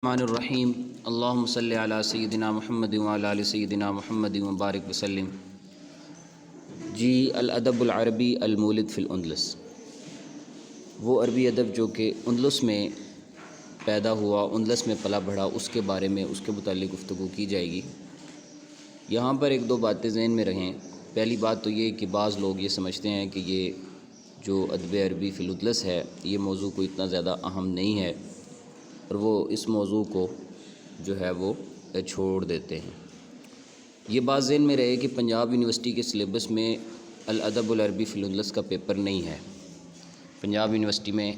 الرحمن الرحیم اللہم صلی علی سیدنا محمد وعلی آل سیدنا محمد مبارک وسلم۔ جی الادب العربی المولد فی الاندلس، وہ عربی ادب جو کہ اندلس میں پیدا ہوا، اندلس میں پلا بڑھا، اس کے بارے میں اس کے متعلق گفتگو کی جائے گی۔ یہاں پر ایک دو باتیں ذہن میں رہیں۔ پہلی بات تو یہ کہ بعض لوگ یہ سمجھتے ہیں کہ یہ جو ادب عربی فی الاندلس ہے یہ موضوع کوئی اتنا زیادہ اہم نہیں ہے، اور وہ اس موضوع کو جو ہے وہ چھوڑ دیتے ہیں۔ یہ بات ذہن میں رہے کہ پنجاب یونیورسٹی کے سلیبس میں الادب العربی فی الاندلس کا پیپر نہیں ہے۔ پنجاب یونیورسٹی میں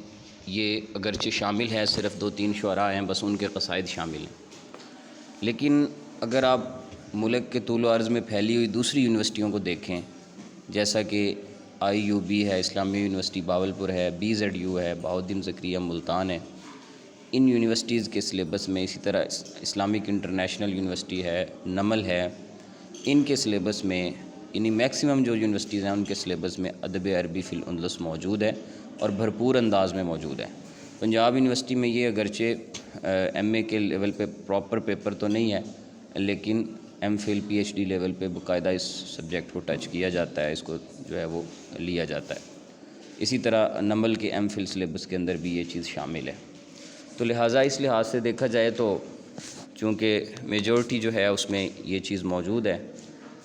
یہ اگرچہ شامل ہے، صرف 2-3 شعراء ہیں، بس ان کے قصائد شامل ہیں، لیکن اگر آپ ملک کے طول و عرض میں پھیلی ہوئی دوسری یونیورسٹیوں کو دیکھیں، جیسا کہ IUB ہے، اسلامیہ یونیورسٹی باولپور ہے، BZU ہے، بہاؤالدین زکریا ملتان ہے، ان یونیورسٹیز کے سلیبس میں، اسی طرح اسلامک انٹرنیشنل یونیورسٹی ہے، نمل ہے، ان کے سلیبس میں، یعنی میکسیمم جو یونیورسٹیز ہیں ان کے سلیبس میں ادب عربی فی الاندلس موجود ہے اور بھرپور انداز میں موجود ہے۔ پنجاب یونیورسٹی میں یہ اگرچہ MA کے لیول پہ پراپر پیپر تو نہیں ہے، لیکن MPhil PhD لیول پہ باقاعدہ اس سبجیکٹ کو ٹچ کیا جاتا ہے، اس کو جو ہے وہ لیا جاتا ہے۔ اسی طرح نمل کے MPhil سلیبس کے اندر بھی یہ چیز شامل ہے۔ تو لہٰذا اس لحاظ سے دیکھا جائے تو چونکہ میجورٹی جو ہے اس میں یہ چیز موجود ہے،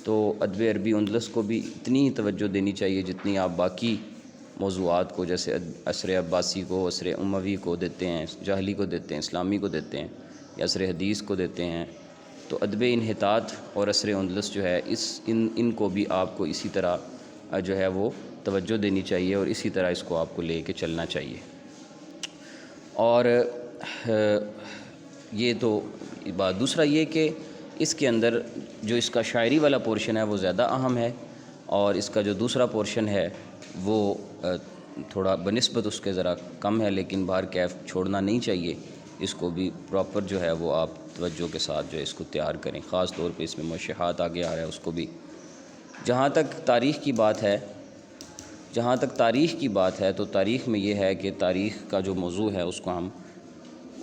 تو ادب عربی اندلس کو بھی اتنی ہی توجہ دینی چاہیے جتنی آپ باقی موضوعات کو، جیسے عصر عباسی کو، عصر اموی کو دیتے ہیں، جاہلی کو دیتے ہیں، اسلامی کو دیتے ہیں، یا عصر حدیث کو دیتے ہیں۔ تو ادب انحطاط اور عصر اندلس جو ہے ان کو بھی آپ کو اسی طرح جو ہے وہ توجہ دینی چاہیے، اور اسی طرح اس کو آپ کو لے کے چلنا چاہیے۔ اور یہ تو بات۔ دوسرا یہ کہ اس کے اندر جو اس کا شاعری والا پورشن ہے وہ زیادہ اہم ہے، اور اس کا جو دوسرا پورشن ہے وہ تھوڑا بنسبت اس کے ذرا کم ہے، لیکن بہر کیف چھوڑنا نہیں چاہیے، اس کو بھی پراپر جو ہے وہ آپ توجہ کے ساتھ جو ہے اس کو تیار کریں، خاص طور پہ اس میں موشحات آگے آ رہا ہے اس کو بھی۔ جہاں تک تاریخ کی بات ہے تو تاریخ میں یہ ہے کہ تاریخ کا جو موضوع ہے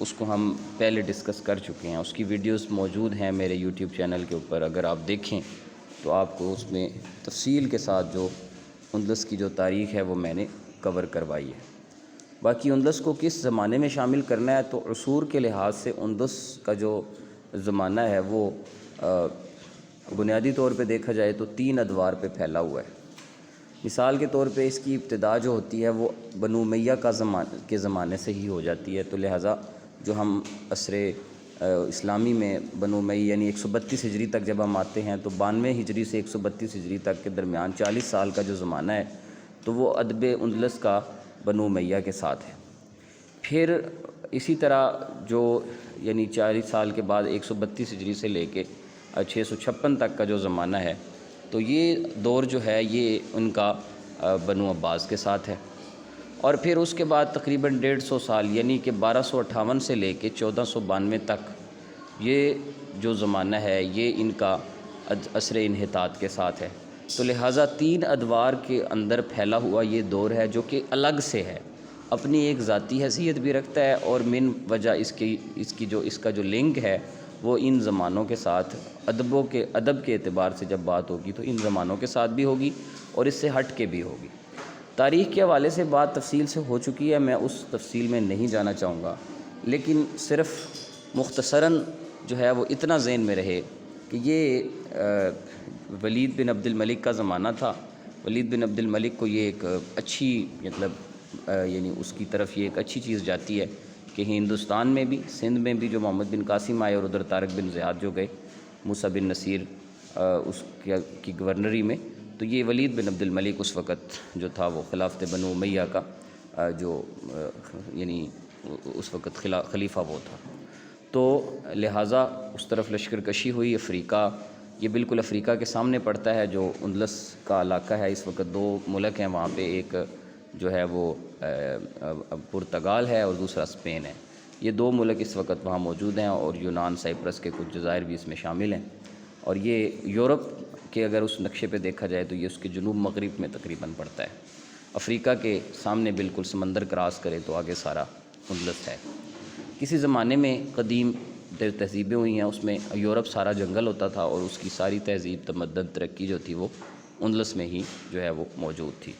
اس کو ہم پہلے ڈسکس کر چکے ہیں، اس کی ویڈیوز موجود ہیں میرے YouTube چینل کے اوپر، اگر آپ دیکھیں تو آپ کو اس میں تفصیل کے ساتھ جو اندلس کی جو تاریخ ہے وہ میں نے کور کروائی ہے۔ باقی اندلس کو کس زمانے میں شامل کرنا ہے، تو عصور کے لحاظ سے اندلس کا جو زمانہ ہے وہ بنیادی طور پہ دیکھا جائے تو 3 ادوار پہ پھیلا ہوا ہے۔ مثال کے طور پہ اس کی ابتدا جو ہوتی ہے وہ بنو امیہ کے زمانے سے ہی ہو جاتی ہے، تو لہٰذا جو ہم عصر اسلامی میں بنو امیہ یعنی 132 ہجری تک جب ہم آتے ہیں، تو 92 ہجری سے 132 ہجری تک کے درمیان 40 سال کا جو زمانہ ہے تو وہ ادب اندلس کا بنو امیہ کے ساتھ ہے۔ پھر اسی طرح جو یعنی 40 سال کے بعد 132 ہجری سے لے کے 656 تک کا جو زمانہ ہے، تو یہ دور جو ہے یہ ان کا بنو عباس کے ساتھ ہے۔ اور پھر اس کے بعد تقریباً 150 سال یعنی کہ 1258 سے لے کے 1492 تک یہ جو زمانہ ہے یہ ان کا عصر انحطاط کے ساتھ ہے۔ تو لہٰذا 3 ادوار کے اندر پھیلا ہوا یہ دور ہے جو کہ الگ سے ہے، اپنی ایک ذاتی حیثیت بھی رکھتا ہے، اور من وجہ اس کا جو لنک ہے وہ ان زمانوں کے ساتھ ادب کے اعتبار سے جب بات ہوگی تو ان زمانوں کے ساتھ بھی ہوگی اور اس سے ہٹ کے بھی ہوگی۔ تاریخ کے حوالے سے بات تفصیل سے ہو چکی ہے، میں اس تفصیل میں نہیں جانا چاہوں گا، لیکن صرف مختصراً جو ہے وہ اتنا ذہن میں رہے کہ یہ ولید بن عبد الملک کا زمانہ تھا۔ ولید بن عبد الملک کو یہ ایک اچھی یعنی اس کی طرف یہ ایک اچھی چیز جاتی ہے کہ ہندوستان میں بھی، سندھ میں بھی جو محمد بن قاسم آئے اور ادھر طارق بن زیاد جو گئے، موسیٰ بن نصیر اس کی گورنری میں، تو یہ ولید بن عبد الملک اس وقت جو تھا وہ خلافت بنو امیہ کا جو یعنی اس وقت خلیفہ وہ تھا، تو لہٰذا اس طرف لشکر کشی ہوئی۔ افریقہ، یہ بالکل افریقہ کے سامنے پڑتا ہے جو اندلس کا علاقہ ہے، اس وقت 2 ملک ہیں وہاں پہ، ایک جو ہے وہ پرتگال ہے اور دوسرا اسپین ہے۔ یہ 2 ملک اس وقت وہاں موجود ہیں، اور یونان، سائپرس کے کچھ جزائر بھی اس میں شامل ہیں، اور یہ یورپ کے اگر اس نقشے پہ دیکھا جائے تو یہ اس کے جنوب مغرب میں تقریباً پڑتا ہے۔ افریقہ کے سامنے بالکل سمندر کراس کرے تو آگے سارا اندلس ہے۔ کسی زمانے میں قدیم تہذیبیں ہوئی ہیں، اس میں یورپ سارا جنگل ہوتا تھا اور اس کی ساری تہذیب تمدن ترقی جو تھی وہ اندلس میں ہی جو ہے وہ موجود تھی،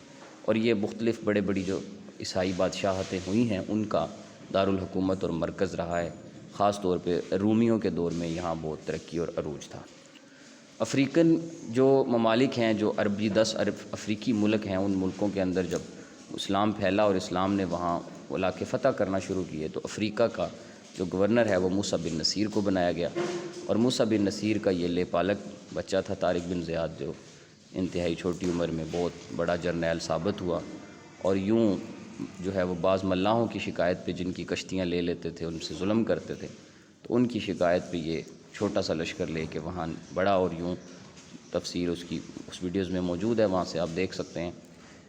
اور یہ مختلف بڑے بڑی جو عیسائی بادشاہتیں ہوئی ہیں ان کا دارالحکومت اور مرکز رہا ہے۔ خاص طور پہ رومیوں کے دور میں یہاں بہت ترقی اور عروج تھا۔ افریقن جو ممالک ہیں، جو عربی 10 افریقی ملک ہیں، ان ملکوں کے اندر جب اسلام پھیلا اور اسلام نے وہاں علاقے فتح کرنا شروع کیے تو افریقہ کا جو گورنر ہے وہ موسیٰ بن نصیر کو بنایا گیا، اور موسیٰ بن نصیر کا یہ لے پالک بچہ تھا طارق بن زیاد، جو انتہائی چھوٹی عمر میں بہت بڑا جرنیل ثابت ہوا، اور یوں جو ہے وہ بعض ملاحوں کی شکایت پہ، جن کی کشتیاں لے لیتے تھے، ان سے ظلم کرتے تھے، تو ان کی شکایت پہ یہ چھوٹا سا لشکر لے کے وہاں بڑا، اور یوں تفسیر اس کی اس ویڈیوز میں موجود ہے، وہاں سے آپ دیکھ سکتے ہیں۔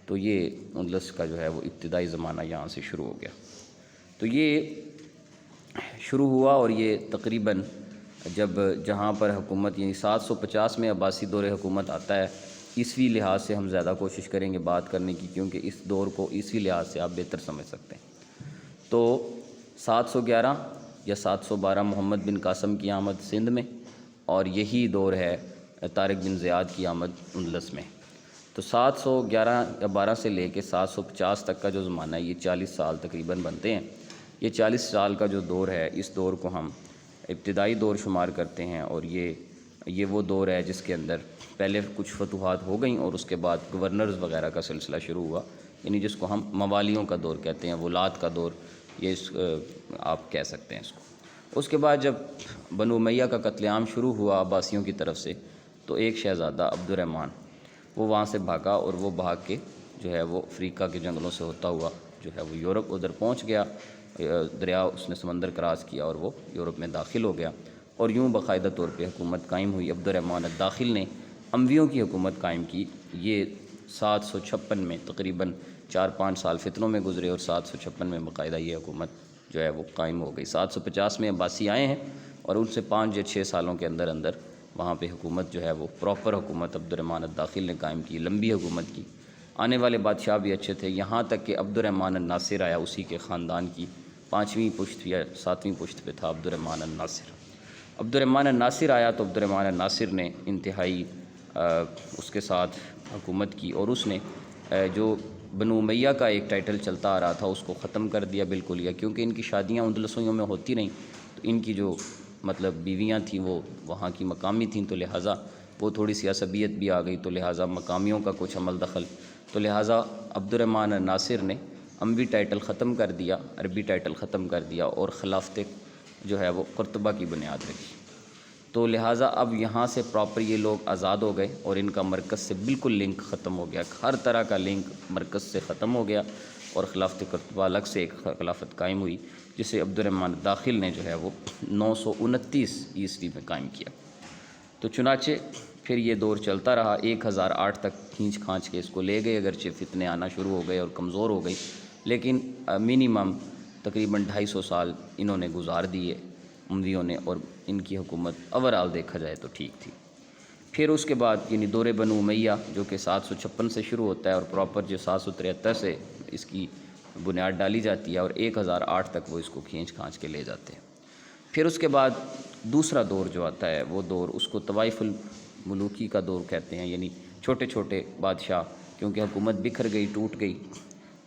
تو یہ اندلس کا جو ہے وہ ابتدائی زمانہ یہاں سے شروع ہو گیا۔ تو یہ شروع ہوا، اور یہ تقریباً جب جہاں پر حکومت یعنی 750 میں عباسی دور حکومت آتا ہے، عیسوی لحاظ سے ہم زیادہ کوشش کریں گے بات کرنے کی، کیونکہ اس دور کو عیسوی لحاظ سے آپ بہتر سمجھ سکتے ہیں۔ تو 711 یا 712 محمد بن قاسم کی آمد سندھ میں، اور یہی دور ہے طارق بن زیاد کی آمد اندلس میں۔ تو 711 یا 12 سے لے کے 750 تک کا جو زمانہ ہے، یہ 40 سال تقریباً بنتے ہیں۔ یہ 40 سال کا جو دور ہے، اس دور کو ہم ابتدائی دور شمار کرتے ہیں، اور یہ وہ دور ہے جس کے اندر پہلے کچھ فتوحات ہو گئیں، اور اس کے بعد گورنرز وغیرہ کا سلسلہ شروع ہوا، یعنی جس کو ہم موالیوں کا دور کہتے ہیں، ولات کا دور، یہ آپ کہہ سکتے ہیں اس کو۔ اس کے بعد جب بنو امیہ کا قتل عام شروع ہوا عباسیوں کی طرف سے، تو ایک شہزادہ عبد الرحمن وہ وہاں سے بھاگا، اور وہ بھاگ کے جو ہے وہ افریقہ کے جنگلوں سے ہوتا ہوا جو ہے وہ یورپ ادھر پہنچ گیا، دریا اس نے سمندر کراس کیا اور وہ یورپ میں داخل ہو گیا، اور یوں باقاعدہ طور پہ حکومت قائم ہوئی۔ عبد الرحمن الداخل نے امویوں کی حکومت قائم کی۔ یہ 756 میں تقریباً 4-5 سال فتنوں میں گزرے، اور 756 میں باقاعدہ یہ حکومت جو ہے وہ قائم ہو گئی۔ 750 میں عباسی آئے ہیں، اور ان سے 5 یا 6 سالوں کے اندر اندر وہاں پہ حکومت جو ہے وہ پراپر حکومت عبد الرحمن الداخل نے قائم کی، لمبی حکومت کی۔ آنے والے بادشاہ بھی اچھے تھے، یہاں تک کہ عبد الرحمن الناصر آیا، اسی کے خاندان کی 5ویں پشت یا 7ویں پشت پہ تھا عبد الرحمن الناصر۔ عبد الرحمن الناصر آیا تو عبد الرحمن الناصر نے انتہائی اس کے ساتھ حکومت کی، اور اس نے جو بنو امیہ کا ایک ٹائٹل چلتا آ رہا تھا اس کو ختم کر دیا بالکل، یا کیونکہ ان کی شادیاں اندلسیوں میں ہوتی رہیں، تو ان کی جو مطلب بیویاں تھیں وہ وہاں کی مقامی تھیں، تو لہٰذا وہ تھوڑی سی عصبیت بھی آ گئی، تو لہٰذا مقامیوں کا کچھ عمل دخل، تو لہٰذا عبد الرحمن الناصر نے اموی ٹائٹل ختم کر دیا، عربی ٹائٹل ختم کر دیا، اور خلافت جو ہے وہ قرطبہ کی بنیاد رکھی۔ تو لہٰذا اب یہاں سے پراپر یہ لوگ آزاد ہو گئے، اور ان کا مرکز سے بالکل لنک ختم ہو گیا، ہر طرح کا لنک مرکز سے ختم ہو گیا، اور خلافت قرطبہ الگ سے ایک خلافت قائم ہوئی، جسے عبد الرحمن داخل نے جو ہے وہ 929 عیسوی میں قائم کیا۔ تو چنانچہ پھر یہ دور چلتا رہا، 1008 تک کھینچ کھانچ کے اس کو لے گئے، اگرچہ فتنے آنا شروع ہو گئے اور کمزور ہو گئی، لیکن منیمم تقریباً 250 سال انہوں نے گزار دیے امویوں نے، اور ان کی حکومت اوورآل دیکھا جائے تو ٹھیک تھی۔ پھر اس کے بعد یعنی دور بنو امیہ جو کہ 756 سے شروع ہوتا ہے، اور پراپر جو 773 سے اس کی بنیاد ڈالی جاتی ہے، اور 1008 تک وہ اس کو کھینچ کھانچ کے لے جاتے ہیں۔ پھر اس کے بعد دوسرا دور جو آتا ہے، وہ دور اس کو طوائف الملوکی کا دور کہتے ہیں، یعنی چھوٹے چھوٹے بادشاہ، کیونکہ حکومت بکھر گئی، ٹوٹ گئی،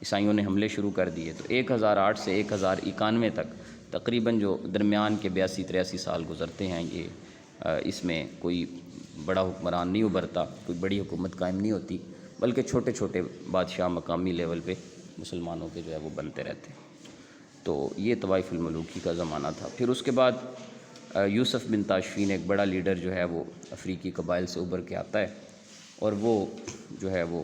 عیسائیوں نے حملے شروع کر دیے، تو 1008 سے 1091 تک تقریباً جو درمیان کے 82-83 سال گزرتے ہیں، یہ اس میں کوئی بڑا حکمران نہیں ابھرتا، کوئی بڑی حکومت قائم نہیں ہوتی، بلکہ چھوٹے چھوٹے بادشاہ مقامی لیول پہ مسلمانوں کے جو ہے وہ بنتے رہتے ہیں۔ تو یہ طوائف الملوکی کا زمانہ تھا۔ پھر اس کے بعد یوسف بن تاشفین ایک بڑا لیڈر جو ہے وہ افریقی قبائل سے ابھر کے آتا ہے، اور وہ جو ہے وہ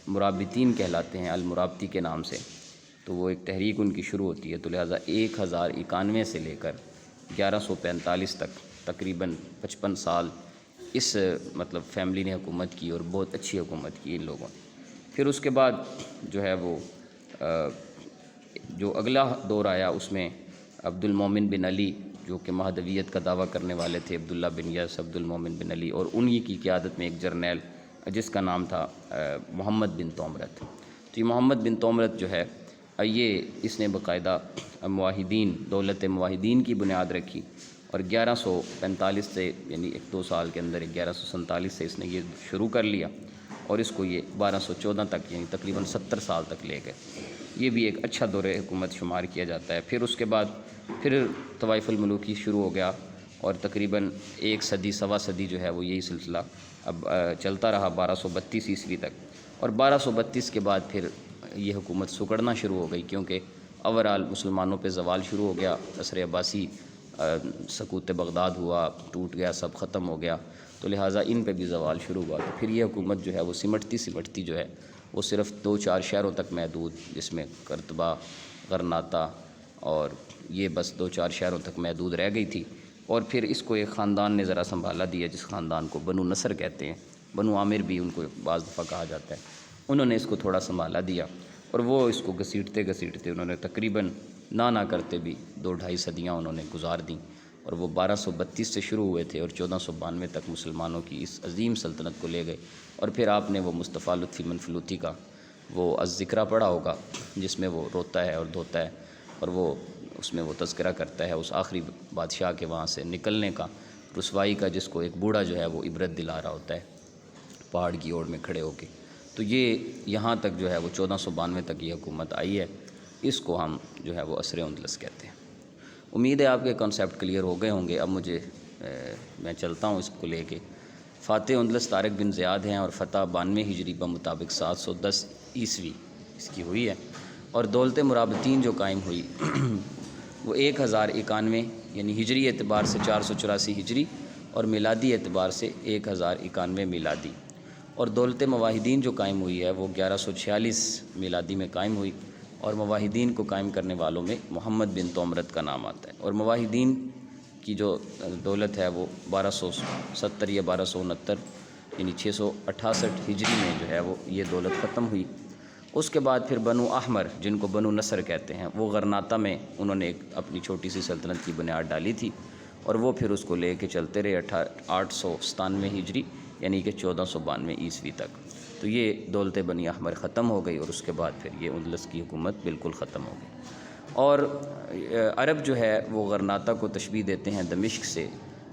مرابطین کہلاتے ہیں، المرابطی کے نام سے۔ تو وہ ایک تحریک ان کی شروع ہوتی ہے، تو لہٰذا 1091 سے لے کر 1145 تک تقریباً 55 سال اس مطلب فیملی نے حکومت کی، اور بہت اچھی حکومت کی ان لوگوں نے۔ پھر اس کے بعد جو ہے وہ جو اگلا دور آیا، اس میں عبد المومن بن علی جو کہ مہدویت کا دعویٰ کرنے والے تھے، عبداللہ بن یاس، عبد المومن بن علی، اور انہی کی قیادت میں ایک جرنیل جس کا نام تھا محمد بن تومرت۔ تو یہ محمد بن تومرت جو ہے یہ اس نے باقاعدہ معاہدین، دولت معاہدین کی بنیاد رکھی، اور 1145 سے یعنی 1-2 سال کے اندر 1147 سے اس نے یہ شروع کر لیا، اور اس کو یہ 1214 تک یعنی تقریباً 70 سال تک لے گئے۔ یہ بھی ایک اچھا دور حکومت شمار کیا جاتا ہے۔ پھر اس کے بعد پھر طوائف الملوکی شروع ہو گیا، اور تقریباً 1 صدی سوا صدی جو ہے وہ یہی سلسلہ اب چلتا رہا 1232 عیسوی تک، اور 1232 کے بعد پھر یہ حکومت سکڑنا شروع ہو گئی، کیونکہ اوورال مسلمانوں پہ زوال شروع ہو گیا۔ عصر عباسی سقوط بغداد ہوا، ٹوٹ گیا، سب ختم ہو گیا، تو لہٰذا ان پہ بھی زوال شروع ہوا۔ تو پھر یہ حکومت جو ہے وہ سمٹتی جو ہے وہ صرف 2-4 شہروں تک محدود، جس میں قرطبہ، غرناطہ اور یہ بس 2-4 شہروں تک محدود رہ گئی تھی۔ اور پھر اس کو ایک خاندان نے ذرا سنبھالا دیا، جس خاندان کو بنو نصر کہتے ہیں، بنو عامر بھی ان کو بعض دفعہ کہا جاتا ہے۔ انہوں نے اس کو تھوڑا سنبھالا دیا، اور وہ اس کو گھسیٹتے انہوں نے تقریباً نہ کرتے بھی 2-2.5 صدیاں انہوں نے گزار دیں، اور وہ 1232 سے شروع ہوئے تھے اور 1492 تک مسلمانوں کی اس عظیم سلطنت کو لے گئے۔ اور پھر آپ نے وہ مصطفیٰ لطفی منفلوطی کا وہ الذکرہ پڑھا ہوگا، جس میں وہ روتا ہے اور دھوتا ہے، اور وہ اس میں وہ تذکرہ کرتا ہے اس آخری بادشاہ کے وہاں سے نکلنے کا، رسوائی کا، جس کو ایک بوڑھا جو ہے وہ عبرت دلا رہا ہوتا ہے پہاڑ کی اوڑ میں کھڑے ہو کے۔ تو یہ یہاں تک جو ہے وہ 1492 تک یہ حکومت آئی ہے۔ اس کو ہم جو ہے وہ عصر اندلس کہتے ہیں۔ امید ہے آپ کے کانسیپٹ کلیئر ہو گئے ہوں گے۔ اب میں چلتا ہوں اس کو لے کے۔ فاتح اندلس طارق بن زیاد ہیں، اور فتح 92 ہجری بمطابق 710 عیسوی اس کی ہوئی ہے، اور دولت مرابطین جو قائم ہوئی وہ 1091 یعنی ہجری اعتبار سے 484 ہجری، اور میلادی اعتبار سے 1091 میلادی۔ اور دولت مواحدین جو قائم ہوئی ہے وہ 1146 میلادی میں قائم ہوئی، اور مواحدین کو قائم کرنے والوں میں محمد بن تومرت کا نام آتا ہے۔ اور مواحدین کی جو دولت ہے وہ 1270 یا 1269 یعنی 668 ہجری میں جو ہے وہ یہ دولت ختم ہوئی۔ اس کے بعد پھر بنو احمر، جن کو بنو نصر کہتے ہیں، وہ غرناطہ میں انہوں نے ایک اپنی چھوٹی سی سلطنت کی بنیاد ڈالی تھی، اور وہ پھر اس کو لے کے چلتے رہے 897 ہجری یعنی کہ 1492 عیسوی تک۔ تو یہ دولت بنی احمر ختم ہو گئی، اور اس کے بعد پھر یہ اندلس کی حکومت بالکل ختم ہو گئی۔ اور عرب جو ہے وہ غرناطہ کو تشبیہ دیتے ہیں دمشق سے۔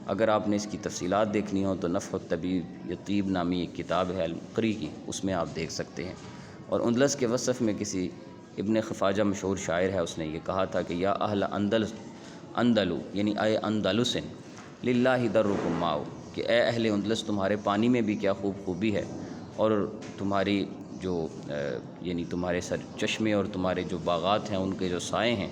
اگر آپ نے اس کی تفصیلات دیکھنی ہو تو نفع الطبیب یا طیب نامی ایک کتاب ہے المقری کی، اس میں آپ دیکھ سکتے ہیں۔ اور اندلس کے وصف میں کسی ابن خفاجہ مشہور شاعر ہے، اس نے یہ کہا تھا کہ یا اہل اندلو یعنی اے اندلسن للہ درکم ماؤ، کہ اے اہل اندلس تمہارے پانی میں بھی کیا خوبی ہے، اور تمہاری جو یعنی تمہارے سر چشمے اور تمہارے جو باغات ہیں ان کے جو سائے ہیں،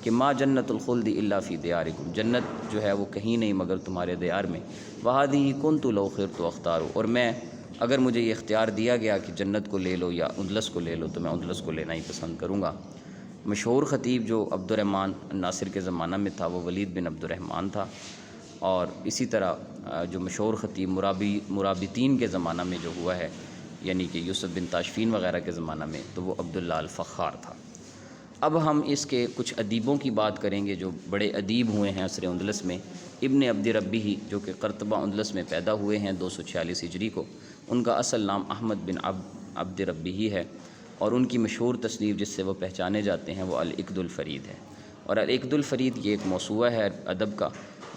کہ ما جنت الخلد الا فی دیارکم، جنت جو ہے وہ کہیں نہیں مگر تمہارے دیار میں۔ وہذہ کنت لو خرت اختارو، اور میں اگر مجھے یہ اختیار دیا گیا کہ جنت کو لے لو یا اندلس کو لے لو تو میں اندلس کو لینا ہی پسند کروں گا۔ مشہور خطیب جو عبد الرحمن ناصر کے زمانہ میں تھا وہ ولید بن عبد الرحمن تھا، اور اسی طرح جو مشہور خطیب مرابطین کے زمانہ میں جو ہوا ہے یعنی کہ یوسف بن تاشفین وغیرہ کے زمانہ میں، تو وہ عبداللہ الفخار تھا۔ اب ہم اس کے کچھ ادیبوں کی بات کریں گے جو بڑے ادیب ہوئے ہیں عصر اندلس میں۔ ابن عبد ربی جو کہ قرطبہ اندلس میں پیدا ہوئے ہیں 246 ہجری کو، ان کا اصل نام احمد بن عبد ربی ہے، اور ان کی مشہور تصنیف جس سے وہ پہچانے جاتے ہیں وہ العقد الفرید ہے۔ اور العقد الفرید یہ ایک موسوعہ ہے ادب کا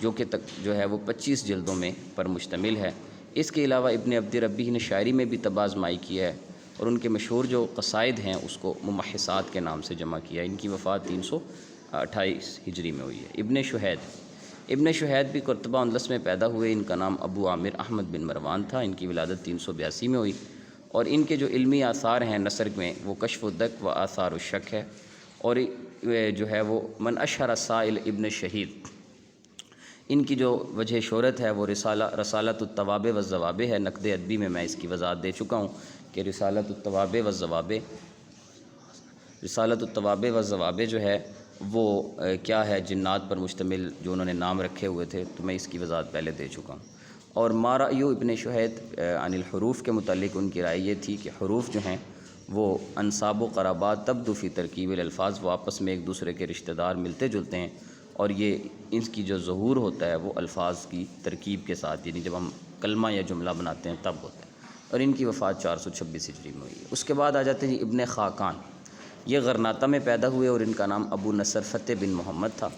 جو ہے وہ 25 جلدوں میں پر مشتمل ہے۔ اس کے علاوہ ابن عبد ربی نے شاعری میں بھی تبازمائی کیا ہے، اور ان کے مشہور جو قصائد ہیں اس کو ممحصات کے نام سے جمع کیا ہے۔ ان کی وفات 328 ہجری میں ہوئی ہے۔ ابن شہید بھی قرطبہ اندلس میں پیدا ہوئے۔ ان کا نام ابو عامر احمد بن مروان تھا۔ ان کی ولادت 382 میں ہوئی، اور ان کے جو علمی آثار ہیں نثر میں وہ کشف الدق و آثار الشک ہے، اور جو ہے وہ من اشہر سائل ابن شہید۔ ان کی جو وجہ شہرت ہے وہ رسالۃ الطوابع والضوابع ہے۔ نقد ادبی میں اس کی وضاحت دے چکا ہوں کہ رسالۃ الطوابع والضوابع جو ہے وہ کیا ہے، جنات پر مشتمل جو انہوں نے نام رکھے ہوئے تھے، تو میں اس کی وضاحت پہلے دے چکا ہوں۔ اور ما رأی ابن شہید عن الحروف کے متعلق ان کی رائے یہ تھی کہ حروف جو ہیں وہ انساب و قرابات تبدو فی ترکیب الالفاظ، وہ آپس میں ایک دوسرے کے رشتہ دار ملتے جلتے ہیں، اور یہ اس کی جو ظہور ہوتا ہے وہ الفاظ کی ترکیب کے ساتھ، یعنی جب ہم کلمہ یا جملہ بناتے ہیں تب ہوتا ہے۔ اور ان کی وفات 426 ہجری میں ہوئی ہے۔ اس کے بعد آ جاتے ہیں ابن خاقان۔ یہ غرناطہ میں پیدا ہوئے اور ان کا نام ابو نصر فتح بن محمد تھا،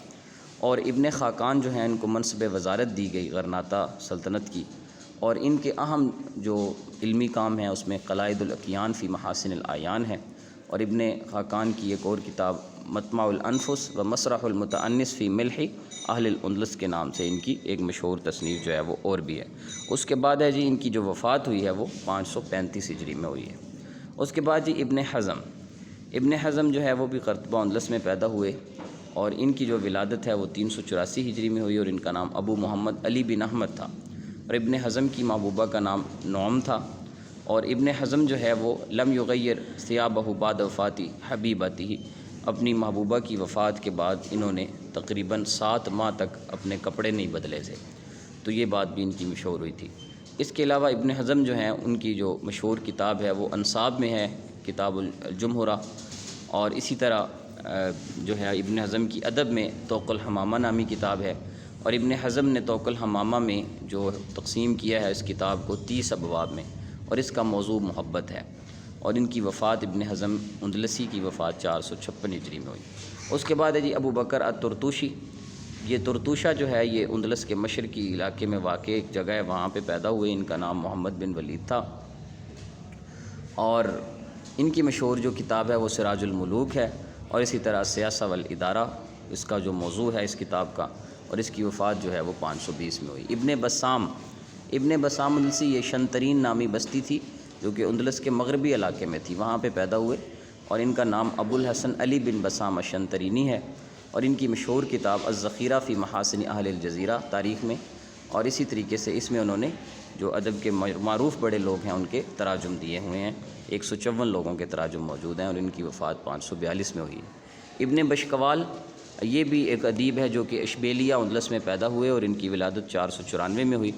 اور ابن خاقان جو ہیں ان کو منصب وزارت دی گئی غرناطہ سلطنت کی، اور ان کے اہم جو علمی کام ہیں اس میں قلائد الاقیان فی محاسن الاعیان ہے، اور ابن خاقان کی ایک اور کتاب مطمع الانفس و مسرح المتعنس فی ملح اہل الاندلس کے نام سے ان کی ایک مشہور تصنیف جو ہے وہ اور بھی ہے۔ اس کے بعد ہے جی ان کی جو وفات ہوئی ہے وہ 535 ہجری میں ہوئی ہے۔ اس کے بعد جی ابن حزم جو ہے وہ بھی قرطبہ اندلس میں پیدا ہوئے، اور ان کی جو ولادت ہے وہ 384 ہجری میں ہوئی، اور ان کا نام ابو محمد علی بن احمد تھا، اور ابن حزم کی محبوبہ کا نام نعم تھا، اور ابن حزم جو ہے وہ لم یغیر ثیابہ بعد وفاتی حبیبتہ، اپنی محبوبہ کی وفات کے بعد انہوں نے تقریباً 7 ماہ تک اپنے کپڑے نہیں بدلے تھے، تو یہ بات بھی ان کی مشہور ہوئی تھی۔ اس کے علاوہ ابن حزم جو ہیں ان کی جو مشہور کتاب ہے وہ انصاب میں ہے، کتاب الجمہرہ، اور اسی طرح جو ہے ابن حزم کی ادب میں توق الحمامہ نامی کتاب ہے، اور ابن حزم نے توق الحمامہ میں جو تقسیم کیا ہے اس کتاب کو 30 ابواب میں، اور اس کا موضوع محبت ہے، اور ان کی وفات ابن حزم اندلسی کی وفات 456 ہجری میں ہوئی۔ اس کے بعد ہے جی ابو بکر الطرطوشی، یہ طرطوشہ جو ہے یہ اندلس کے مشرقی علاقے میں واقع ایک جگہ ہے، وہاں پہ پیدا ہوئے، ان کا نام محمد بن ولید تھا، اور ان کی مشہور جو کتاب ہے وہ سراج الملوک ہے، اور اسی طرح سیاسہ والادارہ اس کا جو موضوع ہے اس کتاب کا، اور اس کی وفات جو ہے وہ 520 میں ہوئی۔ ابن بسام اندلسی یہ شنترین نامی بستی تھی جو کہ اندلس کے مغربی علاقے میں تھی، وہاں پہ پیدا ہوئے، اور ان کا نام ابو الحسن علی بن بسام الشنترینی ہے، اور ان کی مشہور کتاب الذخیرہ فی محاسن اہل الجزیرہ تاریخ میں، اور اسی طریقے سے اس میں انہوں نے جو ادب کے معروف بڑے لوگ ہیں ان کے تراجم دیے ہوئے ہیں، 154 لوگوں کے تراجم موجود ہیں، اور ان کی وفات 542 میں ہوئی ہے۔ ابن بشکوال یہ بھی ایک ادیب ہے جو کہ اشبیلیہ اندلس میں پیدا ہوئے، اور ان کی ولادت 494 میں ہوئی،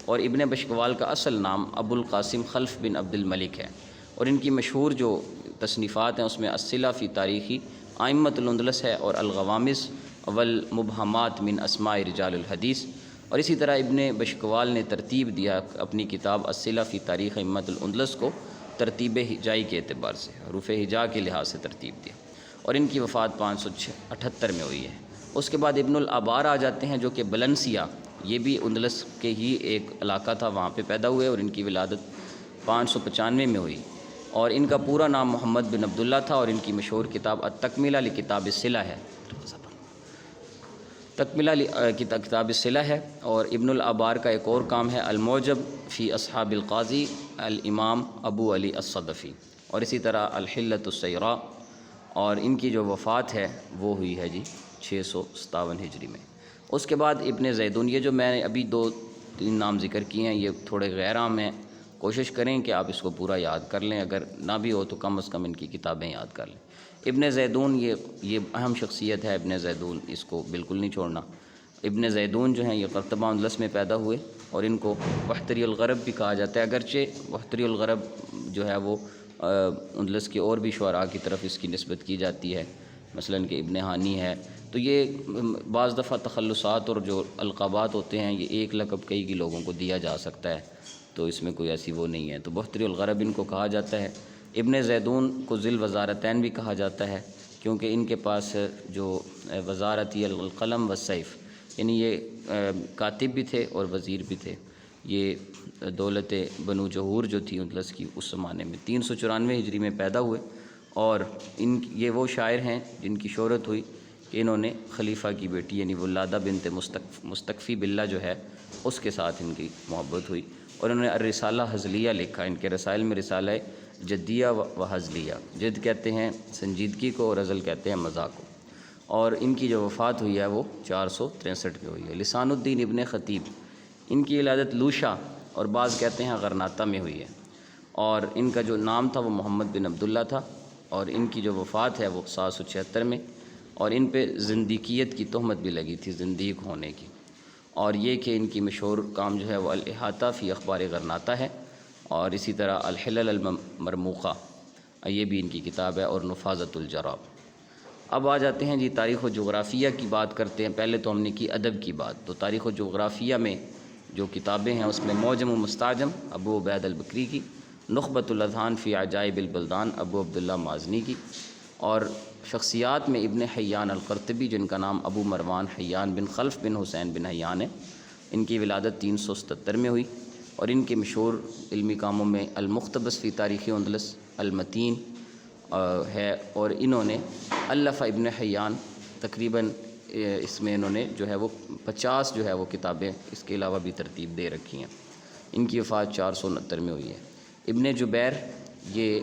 اور ابن بشکوال کا اصل نام ابو القاسم خلف بن عبد الملک ہے، اور ان کی مشہور جو تصنیفات ہیں اس میں الصلہ فی تاریخی ائمۃ الاندلس ہے، اور الغوامض والمبہمات من اسماء رجال الحدیث، اور اسی طرح ابن بشکوال نے ترتیب دیا اپنی کتاب الصلہ فی تاریخ ائمۃ الاندلس کو ترتیب ہجائی کے اعتبار سے، حروف ہجا کے لحاظ سے ترتیب دیا، اور ان کی وفات 578 میں ہوئی ہے۔ اس کے بعد ابن الابار آ جاتے ہیں جو کہ بلنسیا، یہ بھی اندلس کے ہی ایک علاقہ تھا، وہاں پہ پیدا ہوئے، اور ان کی ولادت 595 میں ہوئی، اور ان کا پورا نام محمد بن عبداللہ تھا، اور ان کی مشہور کتاب التکملہ لکتاب الصلہ ہے، کتاب الصلہ ہے، اور ابن الابار کا ایک اور کام ہے المعجب فی اصحاب القاضی الامام ابو علی الصدفی، اور اسی طرح الحلۃ السیراء، اور ان کی جو وفات ہے وہ ہوئی ہے جی 657 ہجری میں۔ اس کے بعد ابن زیدون، یہ جو میں نے ابھی 2-3 نام ذکر کیے ہیں یہ تھوڑے غیر عام ہیں، کوشش کریں کہ آپ اس کو پورا یاد کر لیں، اگر نہ بھی ہو تو کم از کم ان کی کتابیں یاد کر لیں۔ ابن زیدون یہ اہم شخصیت ہے، ابن زیدون اس کو بالکل نہیں چھوڑنا۔ ابن زیدون جو ہیں یہ قرطبہ اندلس میں پیدا ہوئے، اور ان کو بحتری الغرب بھی کہا جاتا ہے، اگرچہ بحتری الغرب جو ہے وہ اندلس کے اور بھی شعراء کی طرف اس کی نسبت کی جاتی ہے، مثلاً کہ ابن ہانی ہے، تو یہ بعض دفعہ تخلصات اور جو القابات ہوتے ہیں یہ ایک لقب کئی لوگوں کو دیا جا سکتا ہے، تو اس میں کوئی ایسی وہ نہیں ہے، تو بحتری الغرب ان کو کہا جاتا ہے۔ ابن زیدون کو ذی الوزارتین بھی کہا جاتا ہے، کیونکہ ان کے پاس جو وزارتی القلم والسیف، یعنی یہ کاتب بھی تھے اور وزیر بھی تھے۔ یہ دولت بنو جہور جو تھی اندلس کی اس زمانے میں 394 ہجری میں پیدا ہوئے، اور یہ وہ شاعر ہیں جن کی شہرت ہوئی کہ انہوں نے خلیفہ کی بیٹی یعنی ولادہ بنت مستکفی باللہ جو ہے اس کے ساتھ ان کی محبت ہوئی، اور انہوں نے الرسالہ ہزلیہ لکھا، ان کے رسائل میں رسالہ جدیہ و ہزلیہ، جد کہتے ہیں سنجیدگی کو اور ہزل کہتے ہیں مزاح کو، اور ان کی جو وفات ہوئی ہے وہ 463 میں ہوئی ہے۔ لسان الدین ابن خطیب، ان کی ولادت لوشا اور بعض کہتے ہیں غرناطہ میں ہوئی ہے، اور ان کا جو نام تھا وہ محمد بن عبداللہ تھا، اور ان کی جو وفات ہے وہ 776 میں، اور ان پہ زندیقیت کی تہمت بھی لگی تھی، زندیق ہونے کی، اور یہ کہ ان کی مشہور کام جو ہے وہ الاحاطہ فی اخبار غرناطہ ہے، اور اسی طرح الحلل المرموقہ یہ بھی ان کی کتاب ہے، اور نفاذۃ الجراب۔ اب آ جاتے ہیں جی تاریخ و جغرافیہ کی بات کرتے ہیں۔ پہلے تو ہم نے کی ادب کی بات، تو تاریخ و جغرافیہ میں جو کتابیں ہیں اس میں معجم و مستعجم ابو عبید البکری کی، نخبۃ الاذہان فی عجائب البلدان ابو عبداللہ مازنی کی، اور شخصیات میں ابن حیان القرطبی، جن کا نام ابو مروان حیان بن خلف بن حسین بن حیان ہے، ان کی ولادت 377 میں ہوئی، اور ان کے مشہور علمی کاموں میں المقتبس فی تاریخ اندلس، المتین ہے، اور انہوں نے الف ابن حیان تقریباً اس میں انہوں نے جو ہے وہ 50 جو ہے وہ کتابیں اس کے علاوہ بھی ترتیب دے رکھی ہیں۔ ان کی وفات 469 میں ہوئی ہے۔ ابن جبیر یہ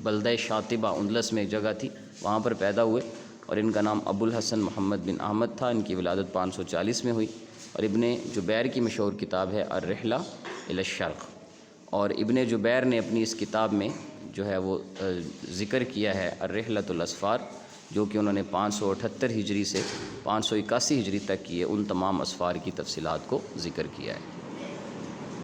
بلدہ شاطبہ اندلس میں ایک جگہ تھی، وہاں پر پیدا ہوئے، اور ان کا نام ابو الحسن محمد بن احمد تھا۔ ان کی ولادت 540 میں ہوئی، اور ابن جبیر کی مشہور کتاب ہے الرحلہ الی الشرق، اور ابن جبیر نے اپنی اس کتاب میں جو ہے وہ ذکر کیا ہے الرحلۃ الاسفار، جو کہ انہوں نے 578 ہجری سے 581 ہجری تک کیے، ان تمام اسفار کی تفصیلات کو ذکر کیا ہے۔